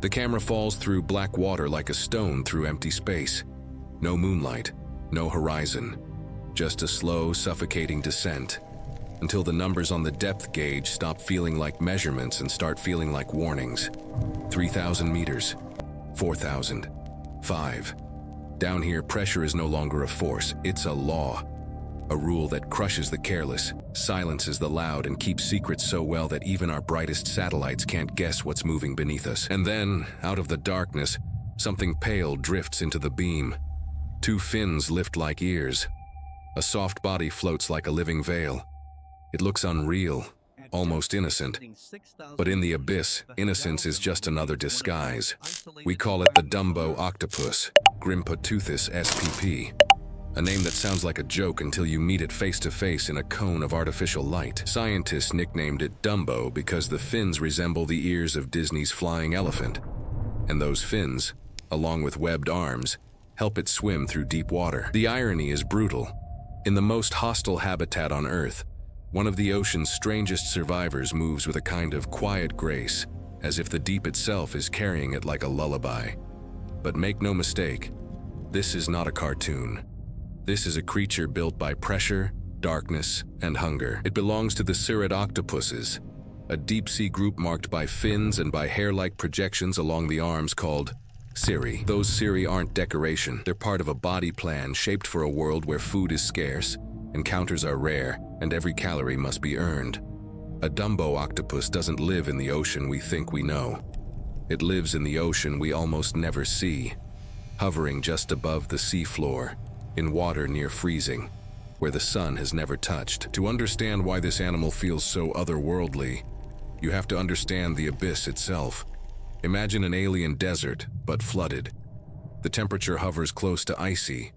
The camera falls through black water like a stone through empty space. No moonlight, no horizon, just a slow, suffocating descent, until the numbers on the depth gauge stop feeling like measurements and start feeling like warnings. 3,000 meters, 4,000, 5. Down here, pressure is no longer a force, it's a law. A rule that crushes the careless, silences the loud, and keeps secrets so well that even our brightest satellites can't guess what's moving beneath us. And then, out of the darkness, something pale drifts into the beam. 2 fins lift like ears. A soft body floats like a living veil. It looks unreal, almost innocent. But in the abyss, innocence is just another disguise. We call it the Dumbo Octopus, Grimpoteuthis spp. A name that sounds like a joke until you meet it face to face in a cone of artificial light. Scientists nicknamed it Dumbo because the fins resemble the ears of Disney's flying elephant. And those fins, along with webbed arms, help it swim through deep water. The irony is brutal. In the most hostile habitat on Earth, one of the ocean's strangest survivors moves with a kind of quiet grace, as if the deep itself is carrying it like a lullaby. But make no mistake, this is not a cartoon. This is a creature built by pressure, darkness, and hunger. It belongs to the cirrhid octopuses, a deep-sea group marked by fins and by hair-like projections along the arms called cirri. Those cirri aren't decoration. They're part of a body plan shaped for a world where food is scarce, encounters are rare, and every calorie must be earned. A Dumbo octopus doesn't live in the ocean we think we know. It lives in the ocean we almost never see, hovering just above the seafloor, in water near freezing, where the sun has never touched. To understand why this animal feels so otherworldly, you have to understand the abyss itself. Imagine an alien desert, but flooded. The temperature hovers close to icy.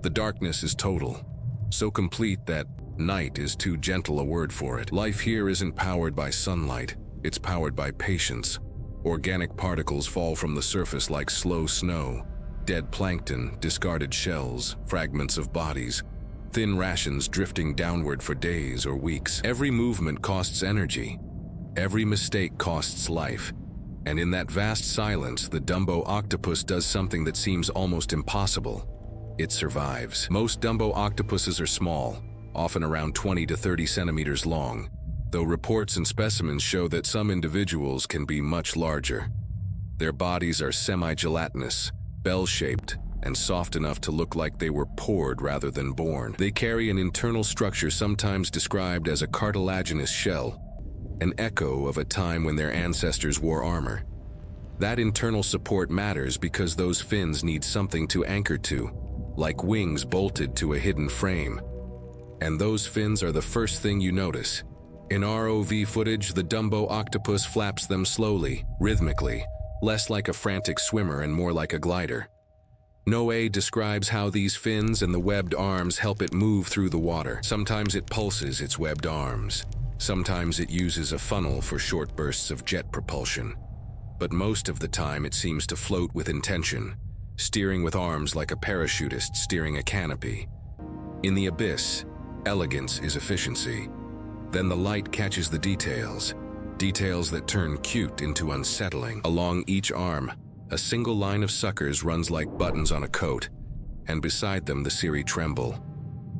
The darkness is total, so complete that night is too gentle a word for it. Life here isn't powered by sunlight, it's powered by patience. Organic particles fall from the surface like slow snow. Dead plankton, discarded shells, fragments of bodies, thin rations drifting downward for days or weeks. Every movement costs energy. Every mistake costs life. And in that vast silence, the Dumbo octopus does something that seems almost impossible. It survives. Most Dumbo octopuses are small, often around 20 to 30 centimeters long, though reports and specimens show that some individuals can be much larger. Their bodies are semi-gelatinous, bell-shaped, and soft enough to look like they were poured rather than born. They carry an internal structure sometimes described as a cartilaginous shell, an echo of a time when their ancestors wore armor. That internal support matters because those fins need something to anchor to, like wings bolted to a hidden frame. And those fins are the first thing you notice. In ROV footage, the Dumbo octopus flaps them slowly, rhythmically, less like a frantic swimmer and more like a glider. Noé describes how these fins and the webbed arms help it move through the water. Sometimes it pulses its webbed arms. Sometimes it uses a funnel for short bursts of jet propulsion. But most of the time it seems to float with intention, steering with arms like a parachutist steering a canopy. In the abyss, elegance is efficiency. Then the light catches the details that turn cute into unsettling. Along each arm, a single line of suckers runs like buttons on a coat, and beside them the cirri tremble.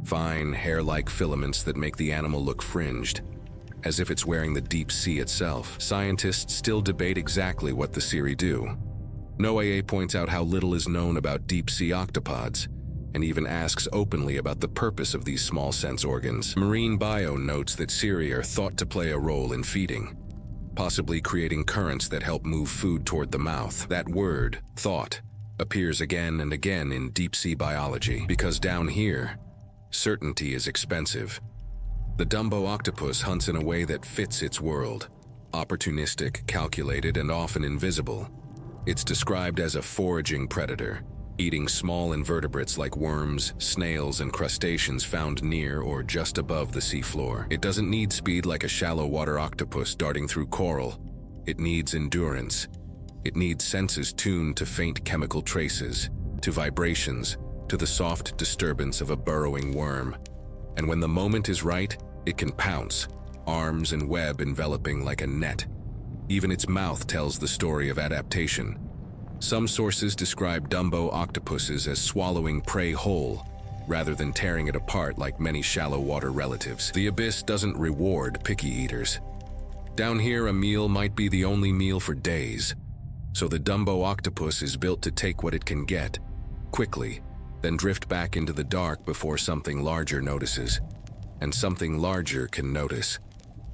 Fine, hair-like filaments that make the animal look fringed, as if it's wearing the deep sea itself. Scientists still debate exactly what the cirri do. Noé points out how little is known about deep-sea octopods, and even asks openly about the purpose of these small sense organs. Marine Bio notes that cirri are thought to play a role in feeding, possibly creating currents that help move food toward the mouth. That word, thought, appears again and again in deep-sea biology, because down here, certainty is expensive. The Dumbo octopus hunts in a way that fits its world, opportunistic, calculated, and often invisible. It's described as a foraging predator, eating small invertebrates like worms, snails, and crustaceans found near or just above the seafloor. It doesn't need speed like a shallow water octopus darting through coral. It needs endurance. It needs senses tuned to faint chemical traces, to vibrations, to the soft disturbance of a burrowing worm. And when the moment is right, it can pounce, arms and web enveloping like a net. Even its mouth tells the story of adaptation. Some sources describe Dumbo octopuses as swallowing prey whole, rather than tearing it apart like many shallow water relatives. The abyss doesn't reward picky eaters. Down here, a meal might be the only meal for days. So the Dumbo octopus is built to take what it can get, quickly, then drift back into the dark before something larger notices. And something larger can notice.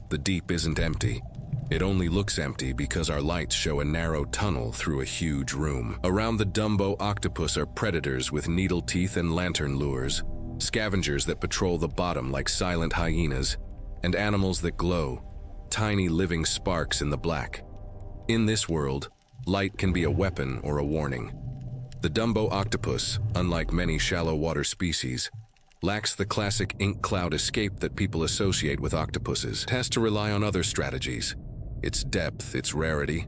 The deep isn't empty. It only looks empty because our lights show a narrow tunnel through a huge room. Around the Dumbo octopus are predators with needle teeth and lantern lures, scavengers that patrol the bottom like silent hyenas, and animals that glow, tiny living sparks in the black. In this world, light can be a weapon or a warning. The Dumbo octopus, unlike many shallow water species, lacks the classic ink cloud escape that people associate with octopuses. It has to rely on other strategies. Its depth, its rarity,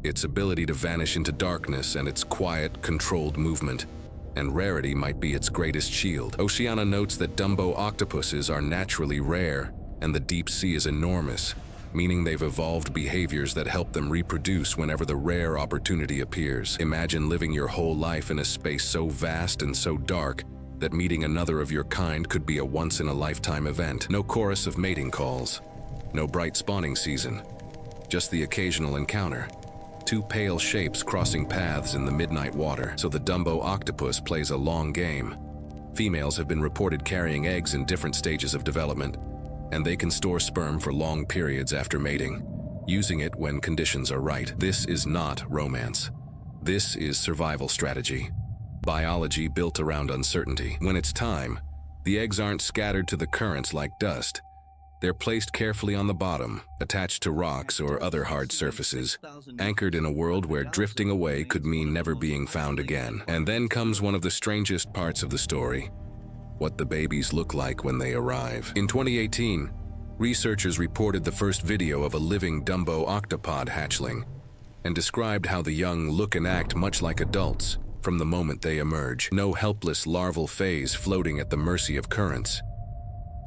its ability to vanish into darkness, and its quiet, controlled movement. And rarity might be its greatest shield. Oceana notes that Dumbo octopuses are naturally rare, and the deep sea is enormous, meaning they've evolved behaviors that help them reproduce whenever the rare opportunity appears. Imagine living your whole life in a space so vast and so dark that meeting another of your kind could be a once-in-a-lifetime event. No chorus of mating calls, no bright spawning season, just the occasional encounter. Two pale shapes crossing paths in the midnight water. So the Dumbo octopus plays a long game. Females have been reported carrying eggs in different stages of development, and they can store sperm for long periods after mating, using it when conditions are right. This is not romance. This is survival strategy. Biology built around uncertainty. When it's time, the eggs aren't scattered to the currents like dust. They're placed carefully on the bottom, attached to rocks or other hard surfaces, anchored in a world where drifting away could mean never being found again. And then comes one of the strangest parts of the story: what the babies look like when they arrive. In 2018, researchers reported the first video of a living Dumbo octopod hatchling and described how the young look and act much like adults from the moment they emerge. No helpless larval phase floating at the mercy of currents.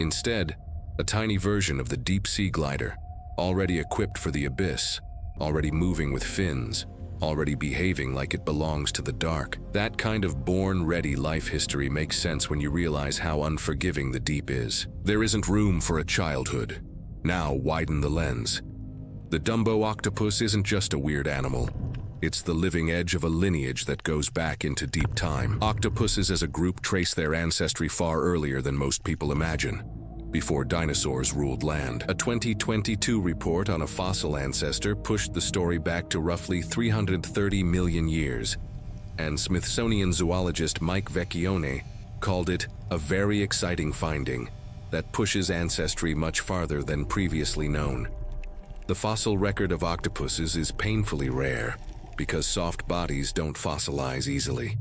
Instead, a tiny version of the deep sea glider, already equipped for the abyss, already moving with fins, already behaving like it belongs to the dark. That kind of born-ready life history makes sense when you realize how unforgiving the deep is. There isn't room for a childhood. Now widen the lens. The Dumbo octopus isn't just a weird animal. It's the living edge of a lineage that goes back into deep time. Octopuses as a group trace their ancestry far earlier than most people imagine, before dinosaurs ruled land. A 2022 report on a fossil ancestor pushed the story back to roughly 330 million years, and Smithsonian zoologist Mike Vecchione called it a very exciting finding that pushes ancestry much farther than previously known. The fossil record of octopuses is painfully rare because soft bodies don't fossilize easily.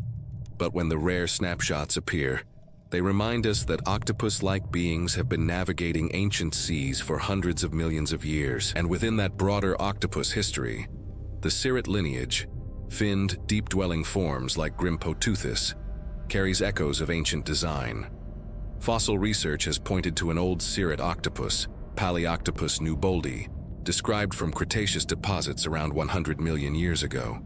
But when the rare snapshots appear, they remind us that octopus-like beings have been navigating ancient seas for hundreds of millions of years. And within that broader octopus history, the cirrus lineage, finned, deep-dwelling forms like Grimpoteuthis, carries echoes of ancient design. Fossil research has pointed to an old cirrus octopus, Paleoctopus newboldi, described from Cretaceous deposits around 100 million years ago.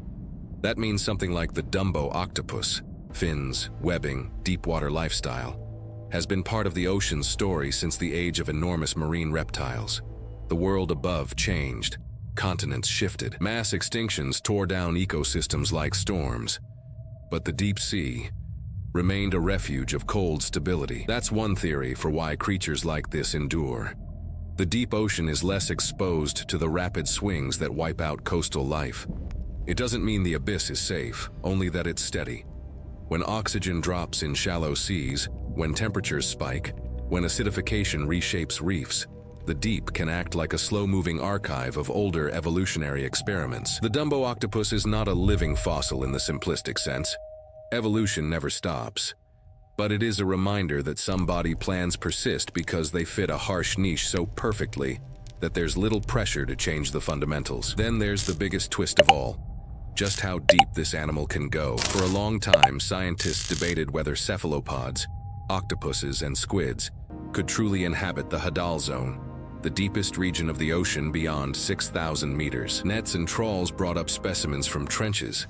That means something like the Dumbo octopus, fins, webbing, deep-water lifestyle, has been part of the ocean's story since the age of enormous marine reptiles. The world above changed, continents shifted, mass extinctions tore down ecosystems like storms, but the deep sea remained a refuge of cold stability. That's one theory for why creatures like this endure. The deep ocean is less exposed to the rapid swings that wipe out coastal life. It doesn't mean the abyss is safe, only that it's steady. When oxygen drops in shallow seas, when temperatures spike, when acidification reshapes reefs, the deep can act like a slow-moving archive of older evolutionary experiments. The Dumbo octopus is not a living fossil in the simplistic sense. Evolution never stops. But it is a reminder that some body plans persist because they fit a harsh niche so perfectly that there's little pressure to change the fundamentals. Then there's the biggest twist of all: just how deep this animal can go. For a long time, scientists debated whether cephalopods, octopuses, and squids could truly inhabit the Hadal zone, the deepest region of the ocean beyond 6,000 meters. Nets and trawls brought up specimens from trenches,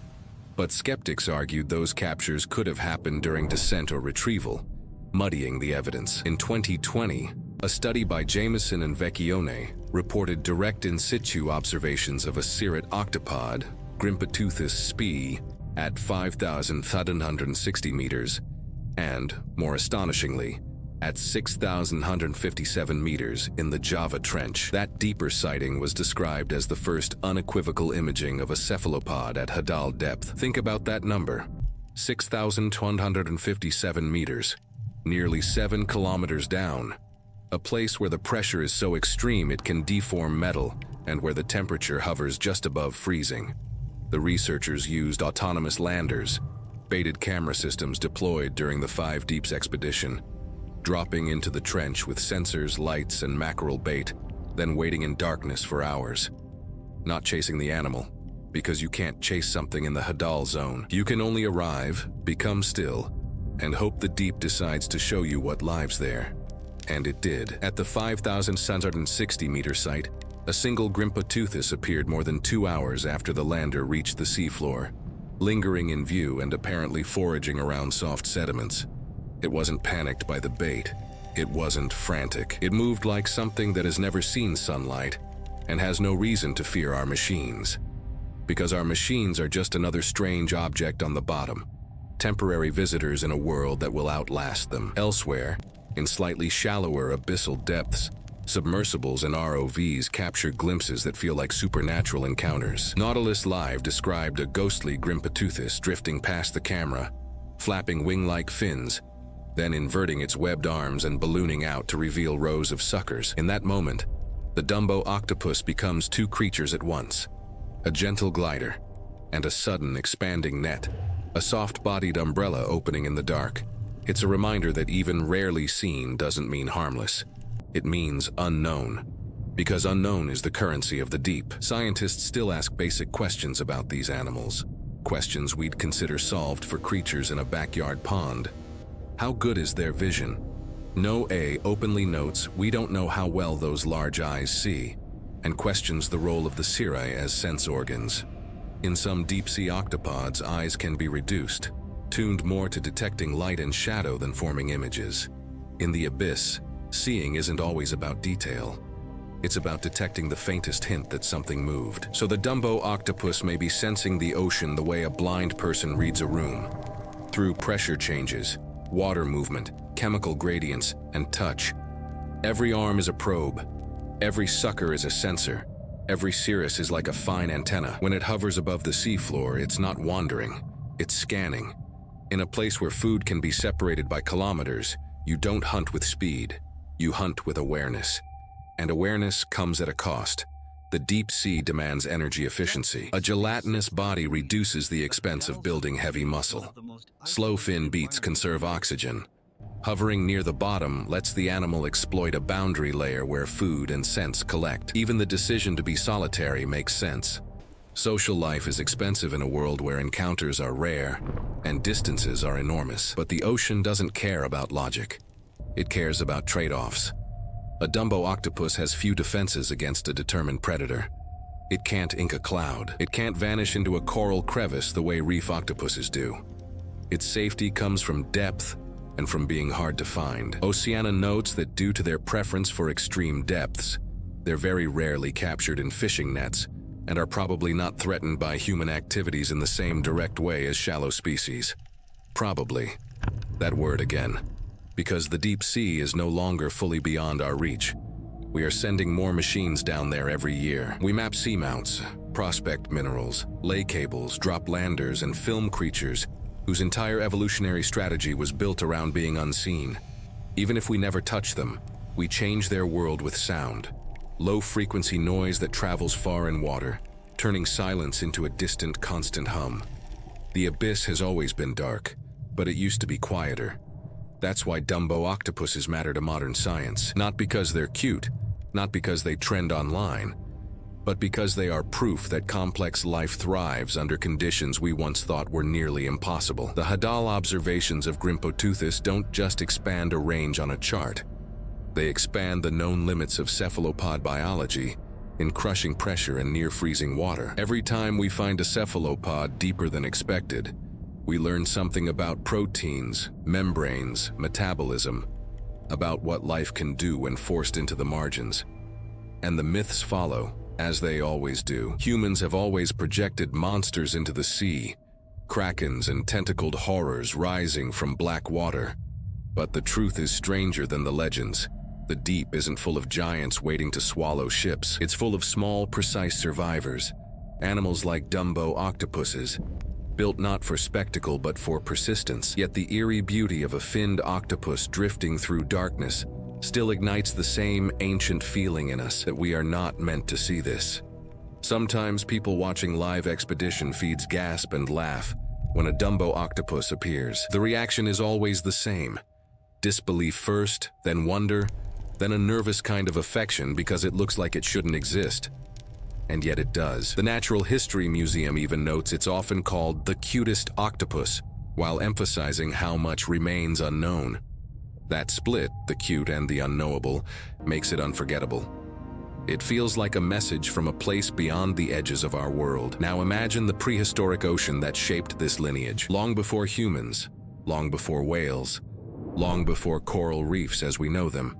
but skeptics argued those captures could have happened during descent or retrieval, muddying the evidence. In 2020, a study by Jameson and Vecchione reported direct in situ observations of a cirrus octopod, Grimpatothus spe, at 5,760 meters, and, more astonishingly, at 6,157 meters in the Java Trench. That deeper sighting was described as the first unequivocal imaging of a cephalopod at Hadal depth. Think about that number: 6,157 meters, nearly 7 kilometers down. A place where the pressure is so extreme it can deform metal and where the temperature hovers just above freezing. The researchers used autonomous landers, baited camera systems deployed during the 5 Deeps expedition, dropping into the trench with sensors, lights, and mackerel bait, then waiting in darkness for hours. Not chasing the animal, because you can't chase something in the Hadal zone. You can only arrive, become still, and hope the deep decides to show you what lives there. And it did. At the 5,760-meter site, a single Grimpatothus appeared more than 2 hours after the lander reached the seafloor, lingering in view and apparently foraging around soft sediments. It wasn't panicked by the bait. It wasn't frantic. It moved like something that has never seen sunlight and has no reason to fear our machines. Because our machines are just another strange object on the bottom, temporary visitors in a world that will outlast them. Elsewhere, in slightly shallower abyssal depths, submersibles and ROVs capture glimpses that feel like supernatural encounters. Nautilus Live described a ghostly Grimpatothus drifting past the camera, flapping wing-like fins, then inverting its webbed arms and ballooning out to reveal rows of suckers. In that moment, the Dumbo Octopus becomes 2 creatures at once: a gentle glider and a sudden expanding net, a soft-bodied umbrella opening in the dark. It's a reminder that even rarely seen doesn't mean harmless. It means unknown, because unknown is the currency of the deep. Scientists still ask basic questions about these animals, questions we'd consider solved for creatures in a backyard pond. How good is their vision? NOAA openly notes we don't know how well those large eyes see, and questions the role of the cirri as sense organs. In some deep-sea octopods, eyes can be reduced, tuned more to detecting light and shadow than forming images. In the abyss, seeing isn't always about detail. It's about detecting the faintest hint that something moved. So the Dumbo Octopus may be sensing the ocean the way a blind person reads a room, through pressure changes, water movement, chemical gradients, and touch. Every arm is a probe. Every sucker is a sensor. Every cirrus is like a fine antenna. When it hovers above the seafloor, it's not wandering, it's scanning. In a place where food can be separated by kilometers, you don't hunt with speed, you hunt with awareness. And awareness comes at a cost. The deep sea demands energy efficiency. A gelatinous body reduces the expense of building heavy muscle. Slow fin beats conserve oxygen. Hovering near the bottom lets the animal exploit a boundary layer where food and scents collect. Even the decision to be solitary makes sense. Social life is expensive in a world where encounters are rare and distances are enormous. But the ocean doesn't care about logic. It cares about trade-offs. A Dumbo octopus has few defenses against a determined predator. It can't ink a cloud. It can't vanish into a coral crevice the way reef octopuses do. Its safety comes from depth and from being hard to find. Oceana notes that due to their preference for extreme depths, they're very rarely captured in fishing nets and are probably not threatened by human activities in the same direct way as shallow species. Probably. That word again. Because the deep sea is no longer fully beyond our reach. We are sending more machines down there every year. We map seamounts, prospect minerals, lay cables, drop landers, and film creatures whose entire evolutionary strategy was built around being unseen. Even if we never touch them, we change their world with sound. Low-frequency noise that travels far in water, turning silence into a distant, constant hum. The abyss has always been dark, but it used to be quieter. That's why Dumbo octopuses matter to modern science. Not because they're cute, not because they trend online, but because they are proof that complex life thrives under conditions we once thought were nearly impossible. The Hadal observations of Grimpatothus don't just expand a range on a chart. They expand the known limits of cephalopod biology in crushing pressure and near-freezing water. Every time we find a cephalopod deeper than expected, we learn something about proteins, membranes, metabolism, about what life can do when forced into the margins. And the myths follow, as they always do. Humans have always projected monsters into the sea, krakens and tentacled horrors rising from black water. But the truth is stranger than the legends. The deep isn't full of giants waiting to swallow ships. It's full of small, precise survivors, animals like Dumbo Octopuses, built not for spectacle but for persistence. Yet the eerie beauty of a finned octopus drifting through darkness still ignites the same ancient feeling in us that we are not meant to see this. Sometimes people watching live expedition feeds gasp and laugh when a Dumbo octopus appears. The reaction is always the same: disbelief first, then wonder, then a nervous kind of affection because it looks like it shouldn't exist. And yet it does. The Natural History Museum even notes it's often called the cutest octopus, while emphasizing how much remains unknown. That split, the cute and the unknowable, makes it unforgettable. It feels like a message from a place beyond the edges of our world. Now imagine the prehistoric ocean that shaped this lineage. Long before humans, long before whales, long before coral reefs as we know them,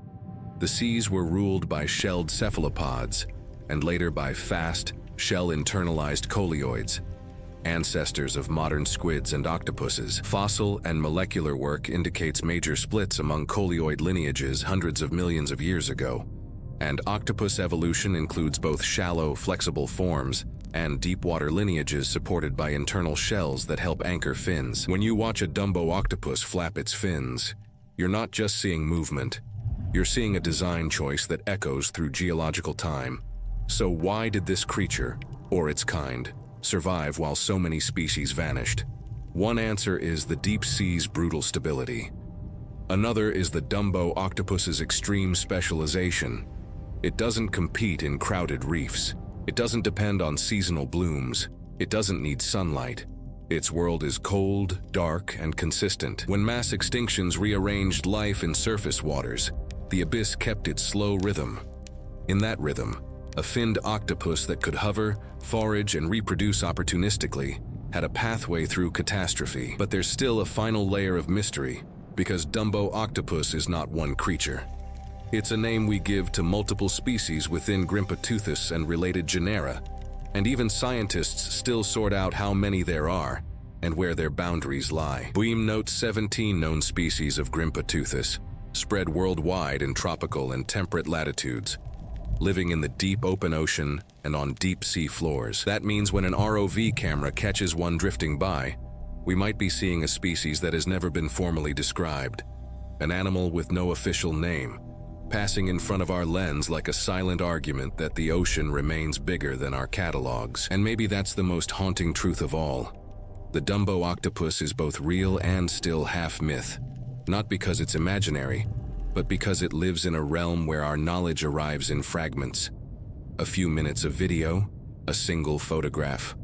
the seas were ruled by shelled cephalopods, and later by fast, shell-internalized coleoids, ancestors of modern squids and octopuses. Fossil and molecular work indicates major splits among coleoid lineages hundreds of millions of years ago, and octopus evolution includes both shallow, flexible forms and deep-water lineages supported by internal shells that help anchor fins. When you watch a Dumbo octopus flap its fins, you're not just seeing movement, you're seeing a design choice that echoes through geological time. So why did this creature, or its kind, survive while so many species vanished? One answer is the deep sea's brutal stability. Another is the Dumbo octopus's extreme specialization. It doesn't compete in crowded reefs. It doesn't depend on seasonal blooms. It doesn't need sunlight. Its world is cold, dark, and consistent. When mass extinctions rearranged life in surface waters, the abyss kept its slow rhythm. In that rhythm, a finned octopus that could hover, forage, and reproduce opportunistically had a pathway through catastrophe. But there's still a final layer of mystery, because Dumbo octopus is not one creature. It's a name we give to multiple species within Grimpoteuthis and related genera, and even scientists still sort out how many there are and where their boundaries lie. Buim notes 17 known species of Grimpoteuthis, spread worldwide in tropical and temperate latitudes, living in the deep open ocean and on deep sea floors. That means when an ROV camera catches one drifting by, we might be seeing a species that has never been formally described, an animal with no official name, passing in front of our lens like a silent argument that the ocean remains bigger than our catalogs. And maybe that's the most haunting truth of all. The Dumbo octopus is both real and still half myth, not because it's imaginary, but because it lives in a realm where our knowledge arrives in fragments. A few minutes of video, a single photograph,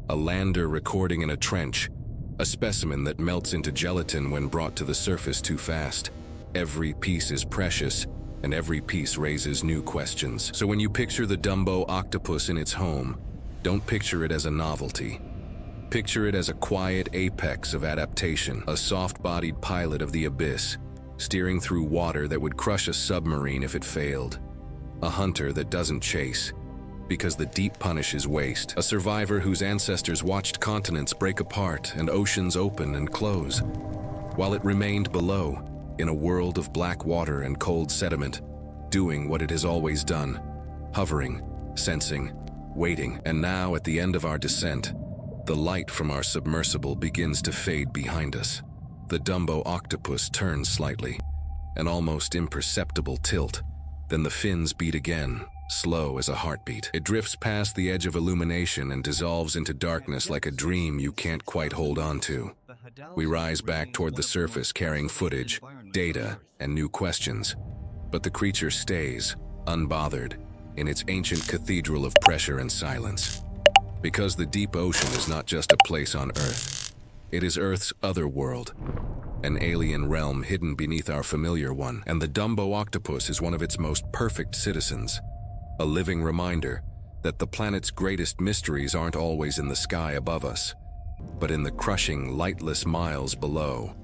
a lander recording in a trench, a specimen that melts into gelatin when brought to the surface too fast. Every piece is precious, and every piece raises new questions. So when you picture the Dumbo octopus in its home, don't picture it as a novelty. Picture it as a quiet apex of adaptation, a soft-bodied pilot of the abyss, steering through water that would crush a submarine if it failed. A hunter that doesn't chase, because the deep punishes waste. A survivor whose ancestors watched continents break apart and oceans open and close, while it remained below, in a world of black water and cold sediment, doing what it has always done, hovering, sensing, waiting. And now, at the end of our descent, the light from our submersible begins to fade behind us. The Dumbo octopus turns slightly, an almost imperceptible tilt. Then the fins beat again, slow as a heartbeat. It drifts past the edge of illumination and dissolves into darkness like a dream you can't quite hold on to. We rise back toward the surface carrying footage, data, and new questions. But the creature stays, unbothered, in its ancient cathedral of pressure and silence. Because the deep ocean is not just a place on Earth. It is Earth's other world, an alien realm hidden beneath our familiar one, and the Dumbo Octopus is one of its most perfect citizens, a living reminder that the planet's greatest mysteries aren't always in the sky above us, but in the crushing, lightless miles below.